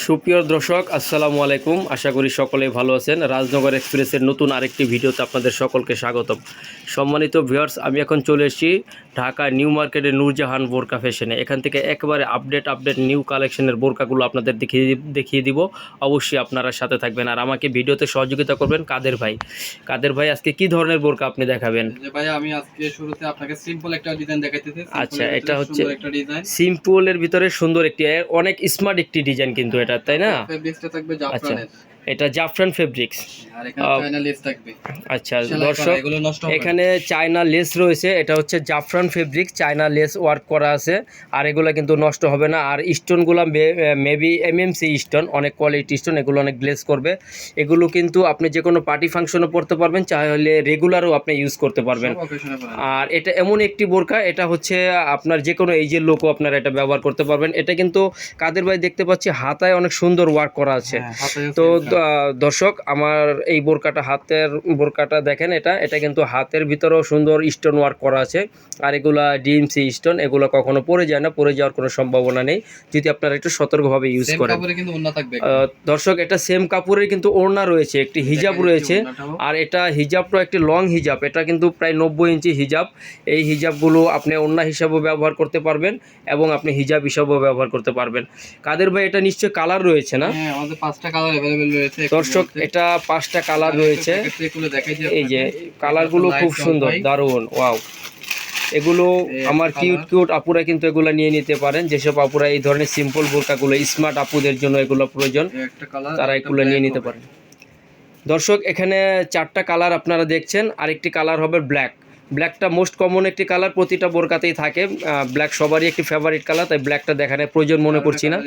সুপ্রিয় দর্শক আসসালামু আলাইকুম। আশা করি সকলেই ভালো আছেন। রাজনগর এক্সপ্রেসের নতুন আরেকটি ভিডিওতে আপনাদের সকলকে স্বাগতম। সম্মানিত ভিউয়ার্স, আমি এখন চলে এসেছি ঢাকা নিউ মার্কেটের নূরজাহান বোরকা ফ্যাশনে। এখান থেকে একেবারে আপডেট নিউ কালেকশনের বোরকাগুলো আপনাদের দেখিয়ে দিব। অবশ্যই আপনারা সাথে থাকবেন আর আমাকে ভিডিওতে সহযোগিতা করবেন কাদের ভাই আজকে কি ধরনের বোরকা আপনি দেখাবেন? ভাই আমি আজকে শুরুতে আপনাকে সিম্পল একটা ডিজাইন দেখাইতেছি। আচ্ছা, এটা হচ্ছে সিম্পলের ভিতরে সুন্দর একটি অনেক স্মার্ট একটি ডিজাইন কিন্তু এটা, তাই না? ফেব্রিক্সটা থাকবে জাফরানের। এটা জাফরান ফেব্রিক্স আর এখানে চায়না লেস থাকবে। আচ্ছা দর্শক, এখানে চায়না লেস রয়েছে। এটা হচ্ছে জাফরান ফেব্রিক, চায়না লেস ওয়ার্ক করা আছে। আর এগুলো কিন্তু নষ্ট হবে না। আর স্টোনগুলো মেবি এমএমসি স্টোন, অনেক কোয়ালিটি স্টোন, এগুলো অনেক গ্লেজ করবে। এগুলো কিন্তু আপনি যে কোনো পার্টি ফাংশনও পরতে পারবেন, চাইলে রেগুলারও আপনি ইউজ করতে পারবেন। আর এটা এমন একটি বোরকা, এটা হচ্ছে আপনার যে কোনো এইজের লোকও আপনারা এটা ব্যবহার করতে পারবেন। এটা কিন্তু কাদের ভাই দেখতে পাচ্ছি হাতায় অনেক সুন্দর ওয়ার্ক করা আছে। তো দর্শক, আমার এই বোরকাটা হাতের বোরকাটা দেখেন, এটা কিন্তু হাতের ভিতরেও সুন্দর স্টোন ওয়ার্ক করা আছে। আর এগুলা ডিএমসি স্টোন, এগুলো কখনো পরে যায় না, পরে যাওয়ার কোনো সম্ভাবনা নেই যদি আপনারা একটু সতর্কভাবে ইউজ করেন। দর্শক, এটা সেম কাপড়ের কিন্তু ওড়না রয়েছে, একটি হিজাব রয়েছে। আর এটা হিজাবটা একটি লং হিজাব, এটা কিন্তু প্রায় 90 ইঞ্চি হিজাব। এই হিজাবগুলো আপনি ওড়না হিসাবেও ব্যবহার করতে পারবেন এবং আপনি হিজাব হিসাবেও ব্যবহার করতে পারবেন। কাদের ভাই এটা নিশ্চয় কালার রয়েছে না? হ্যাঁ, আমাদের 5টা কালার अवेलेबल রয়েছে। দর্শক, এটা 5টা কালার রয়েছে। এই যে কালারগুলো খুব সুন্দর, দারুণ, ওয়াও। এগুলো আমার কিউট আপুরা কিন্তু এগুলো নিয়ে নিতে পারেন। যেসব আপুরা এই ধরনের সিম্পল বোরকাগুলো স্মার্ট আপুদের জন্য এগুলো প্রয়োজন, তারা এগুলো নিয়ে নিতে পারেন। দর্শক, এখানে 4টা কালার আপনারা দেখছেন। আরেকটি কালার হবে ব্ল্যাকটা মোস্ট কমন একটি কালার, প্রতিটা বোরকাতেই থাকে। ব্ল্যাক সবারই একটি ফেভারিট কালার, তাই ব্ল্যাকটা দেখানোর প্রয়োজন মনে করছি না।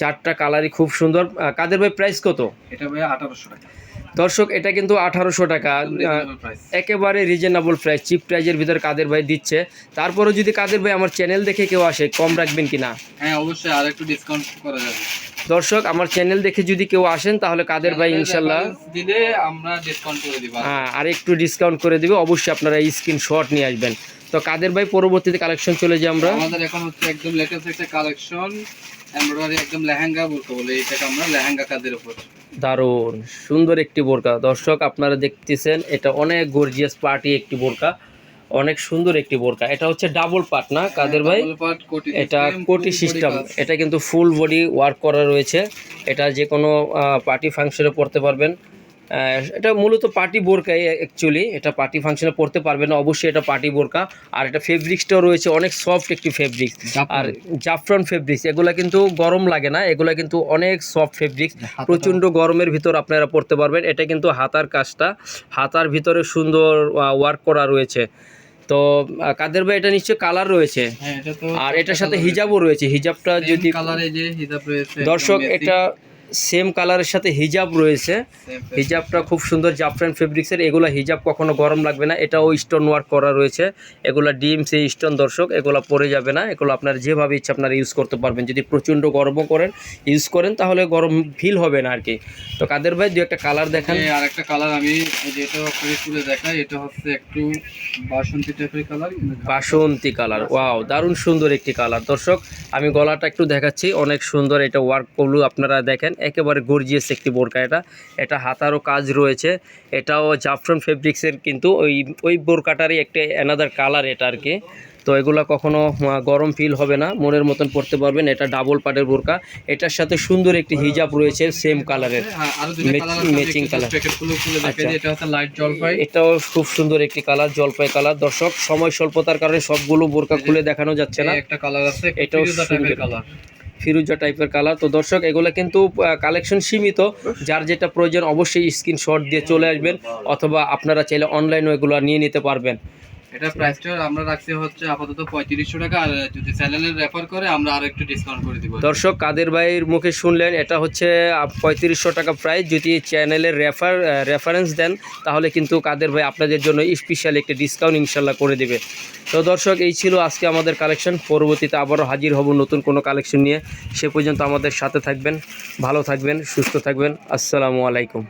4টা কালারই খুব সুন্দর। কাদের ভাই প্রাইস কত? এটা ভাই 1800 টাকা। দর্শক, এটা কিন্তু 1800 টাকা, একেবারে রিজনেবল প্রাইস, চিপ প্রাইজের ভিতর কাদের ভাই দিচ্ছে। তারপরে যদি কাদের ভাই আমার চ্যানেল দেখে কেউ আসে, কম রাখবেন কিনা? হ্যাঁ, অবশ্যই আর একটু ডিসকাউন্ট করা যাবে। দর্শক, আমার চ্যানেল দেখে যদি কেউ আসেন তাহলে কাদের ভাই ইনশাল্লাহ দিলে আমরা ডিসকাউন্ট করে দিব। হ্যাঁ, আর একটু ডিসকাউন্ট করে দিবে। অবশ্যই আপনারা এই স্ক্রিনশট নিয়ে আসবেন। তো কাদের ভাই পরবর্তীতে কালেকশন চলে যাই আমরা। আমাদের এখন হচ্ছে একদম লেটেস্ট একটা কালেকশন, এমব্রয়ডারি একদম লেহেঙ্গা বোরকা বলে, এটাকে আমরা লেহেঙ্গা কাজের উপর। দারুণ সুন্দর একটি বোরকা। দর্শক, আপনারা দেখতেছেন এটা অনেক গর্জিয়াস পার্টি একটি বোরকা, অনেক সুন্দর একটি বোরকা। এটা হচ্ছে ডাবল পার্ট না কাদের ভাই? এটা কোটি সিস্টেম, এটা কিন্তু ফুল বডি ওয়ার্ক করা রয়েছে। এটা যে কোনো পার্টি ফাংশনে পড়তে পারবেন। এটা মূলত পার্টি বোরকাই অ্যাকচুয়ালি, এটা পার্টি ফাংশনে পড়তে পারবে না, অবশ্যই এটা পার্টি বোরকা। আর এটা ফেব্রিক্সটাও রয়েছে অনেক সফট একটি ফেব্রিক্স, আর জাফরান ফেব্রিক্স। এগুলা কিন্তু গরম লাগে না, এগুলা কিন্তু অনেক সফট ফেব্রিক্স, প্রচণ্ড গরমের ভিতর আপনারা পড়তে পারবেন। এটা কিন্তু হাতার কাজটা, হাতার ভিতরে সুন্দর ওয়ার্ক করা রয়েছে। তো কাদের ভাই এটা নিশ্চয় কালার রয়েছে। আর এটার সাথে হিজাবও রয়েছে। হিজাবটা যদি দর্শক, এটা সেম কালারের সাথে হিজাব রয়েছে। হিজাবটা খুব সুন্দর জাফরান ফেব্রিক্সের। এগুলো হিজাব কখনো গরম লাগবে না। এটাও স্টোন ওয়ার্ক করা রয়েছে। এগুলো ডিএমসি স্টোন। দর্শক, এগুলো পরে যাবে না। এগুলো আপনার যেভাবে ইচ্ছা আপনারা ইউজ করতে পারবেন। যদি প্রচণ্ড গরমও ইউজ করেন তাহলে গরম ফিল হবে না আর কি। তো কাদের ভাই দু একটা কালার দেখান। আর একটা কালার আমি যেটা খুলে দেখাই, এটা হচ্ছে একটু বাসন্তী টাইপের কালার। বাসন্তী কালার, ওয়াও, দারুণ সুন্দর একটি কালার। দর্শক, আমি গলাটা একটু দেখাচ্ছি, অনেক সুন্দর। এটা ওয়ার্কগুলো আপনারা দেখেন, একেবারে গর্জিয়াস একটি বোরকা। এটা হাতারও কাজ রয়েছে। এটাও জাফরান ফেব্রিক্সের, কিন্তু ওই বোরকাটারই একটা অ্যানাদার কালার এটা আর কি। তো এগুলো কখনো গরম ফিল হবে না, মনের মতন পড়তে পারবেন। এটা ডাবল পার্টের বোরকা, এটার সাথে সুন্দর একটি হিজাব রয়েছে সেম কালারের, ম্যাচিং কালার। এটাও খুব সুন্দর একটি কালার, জলপাই কালার। দর্শক, সময় স্বল্পতার কারণে সবগুলো বোরকা খুলে দেখানো যাচ্ছে না। একটা কালার আছে, এটাও সুন্দর কালার, ফিরোজা টাইপের কালার। তো দর্শক, এগুলো কিন্তু কালেকশন সীমিত, যার যেটা প্রয়োজন অবশ্যই স্ক্রিনশট দিয়ে চলে আসবেন, অথবা আপনারা চাইলে অনলাইনেও এগুলো নিয়ে নিতে পারবেন। এটা প্রাইসটা আমরা রাখছি হচ্ছে আপাতত 3500 টাকা, আর যদি চ্যানেলে রেফার করে আমরা আরো একটু ডিসকাউন্ট করে দিব। দর্শক, কাদের ভাইয়ের মুখে শুনলেন, এটা হচ্ছে 3500 টাকা প্রাইস। যদি চ্যানেলের রেফারেন্স দেন তাহলে কিন্তু কাদের ভাই আপনাদের জন্য স্পেশাল একটি ডিসকাউন্ট ইনশাল্লাহ করে দেবে। তো দর্শক, এই ছিল আজকে আমাদের কালেকশন। পরবর্তীতে আবারও হাজির হব নতুন কোনো কালেকশন নিয়ে। সে পর্যন্ত আমাদের সাথে থাকবেন, ভালো থাকবেন, সুস্থ থাকবেন। আসসালামু আলাইকুম।